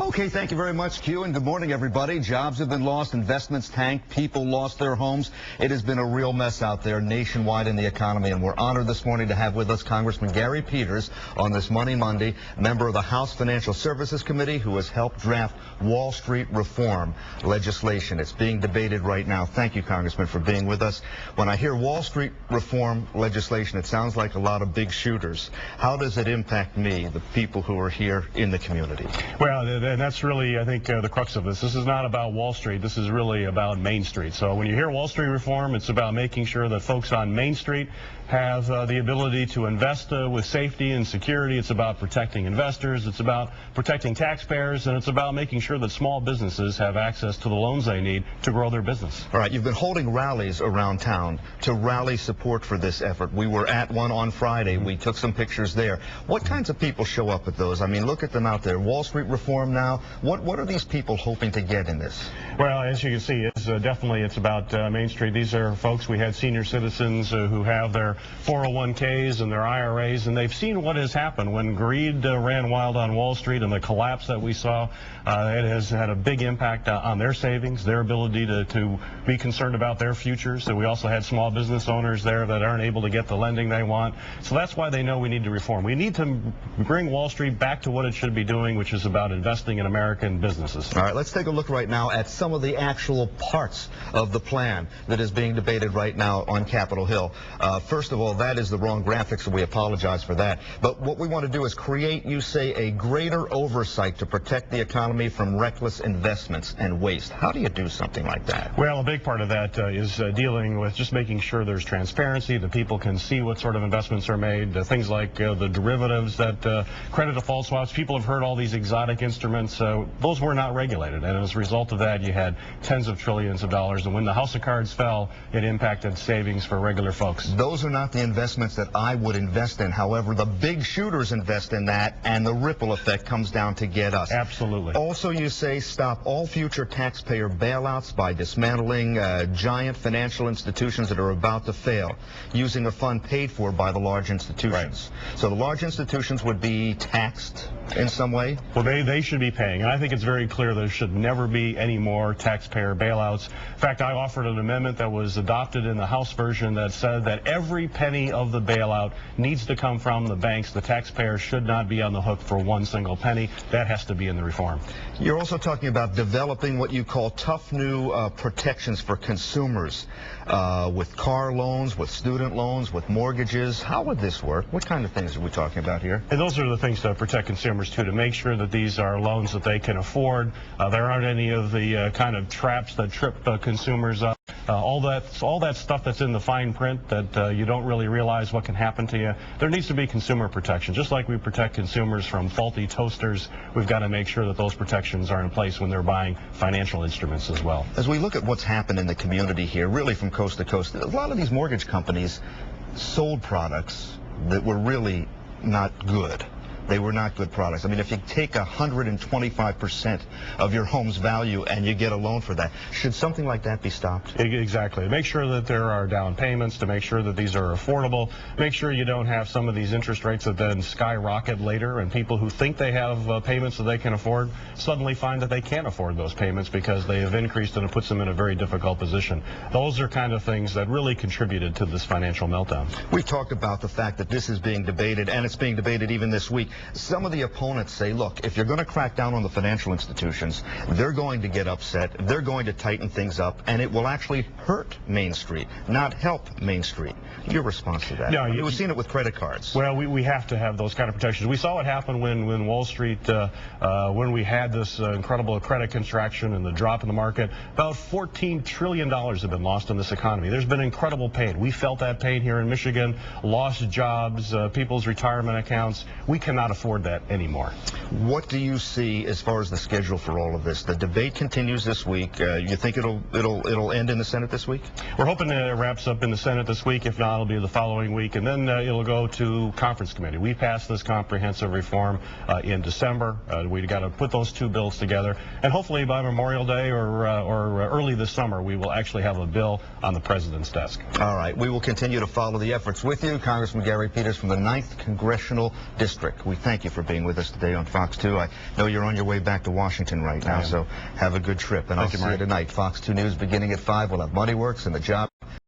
Okay, thank you very much, Q, and good morning, everybody. Jobs have been lost, investments tanked, people lost their homes. It has been a real mess out there nationwide in the economy, and we're honored this morning to have with us Congressman Gary Peters on this Money Monday, member of the House Financial Services Committee, who has helped draft Wall Street reform legislation. It's being debated right now. Thank you, Congressman, for being with us. When I hear Wall Street reform legislation, it sounds like a lot of big shooters. How does it impact me, the people who are here in the community? Well, and that's really, I think, the crux of this. This is not about Wall Street. This is really about Main Street. So when you hear Wall Street reform, it's about making sure that folks on Main Street have the ability to invest with safety and security. It's about protecting investors. It's about protecting taxpayers. And it's about making sure that small businesses have access to the loans they need to grow their business. All right. You've been holding rallies around town to rally support for this effort. We were at one on Friday. We took some pictures there. What kinds of people show up at those? I mean, look at them out there. Wall Street reform now. What are these people hoping to get in this? Well, as you can see, it's definitely about Main Street. These are folks. We had senior citizens who have their 401ks and their IRAs, and they've seen what has happened when greed ran wild on Wall Street and the collapse that we saw. It has had a big impact on their savings, their ability to be concerned about their futures. So we also had small business owners there that aren't able to get the lending they want. So that's why they know we need to reform. We need to bring Wall Street back to what it should be doing, which is about investing in American businesses. All right, let's take a look right now at some of the actual parts of the plan that is being debated right now on Capitol Hill. First of all, that is the wrong graphics, and we apologize for that. But what we want to do is create, you say, a greater oversight to protect the economy from reckless investments and waste. How do you do something like that? Well, a big part of that is dealing with just making sure there's transparency, that people can see what sort of investments are made, things like the derivatives, that credit default swaps. People have heard all these exotic instruments. Those were not regulated, and as a result of that, you had tens of trillions of dollars. And when the house of cards fell, it impacted savings for regular folks. Those are not the investments that I would invest in. However, the big shooters invest in that, and the ripple effect comes down to get us. Absolutely. Also, you say stop all future taxpayer bailouts by dismantling giant financial institutions that are about to fail, using a fund paid for by the large institutions. Right. So the large institutions would be taxed in some way? Well, they should be paying. And I think it's very clear there should never be any more taxpayer bailouts. In fact, I offered an amendment that was adopted in the House version that said that every penny of the bailout needs to come from the banks. The taxpayer should not be on the hook for one single penny. That has to be in the reform. You're also talking about developing what you call tough new protections for consumers with car loans, with student loans, with mortgages. How would this work? What kind of things are we talking about here? And those are the things to protect consumers, too, to make sure that these are loans that they can afford. There aren't any of the kind of traps that trip consumers up. All that stuff that's in the fine print that you don't really realize what can happen to you. There needs to be consumer protection. Just like we protect consumers from faulty toasters, we've got to make sure that those protections are in place when they're buying financial instruments as well. As we look at what's happened in the community here, really from coast to coast, a lot of these mortgage companies sold products that were really not good. They were not good products. I mean, if you take 125% of your home's value and you get a loan for that, should something like that be stopped? Exactly. Make sure that there are down payments to make sure that these are affordable. Make sure you don't have some of these interest rates that then skyrocket later, and people who think they have payments that they can afford suddenly find that they can't afford those payments because they have increased, and it puts them in a very difficult position. Those are kind of things that really contributed to this financial meltdown. We've talked about the fact that this is being debated, and it's being debated even this week. Some of the opponents say, look, if you're going to crack down on the financial institutions, they're going to get upset, they're going to tighten things up, and it will actually hurt Main Street, not help Main Street. Your response to that? No, we've seen it with credit cards. Well, we have to have those kind of protections. We saw what happened when Wall Street, when we had this incredible credit contraction and the drop in the market. About $14 trillion have been lost in this economy. There's been incredible pain. We felt that pain here in Michigan, lost jobs, people's retirement accounts. We cannot afford that anymore. What do you see as far as the schedule for all of this? The debate continues this week. You think it'll end in the Senate this week? We're hoping it wraps up in the Senate this week. If not, it'll be the following week, and then it'll go to conference committee. We passed this comprehensive reform in December. We got to put those two bills together, and hopefully by Memorial Day or early this summer, we will actually have a bill on the president's desk. All right. We will continue to follow the efforts with you. Congressman Gary Peters from the 9th Congressional District. We we thank you for being with us today on Fox 2. I know you're on your way back to Washington right now, so have a good trip. And I'll see you tonight. Fox 2 News beginning at 5. We'll have Money Works and the job.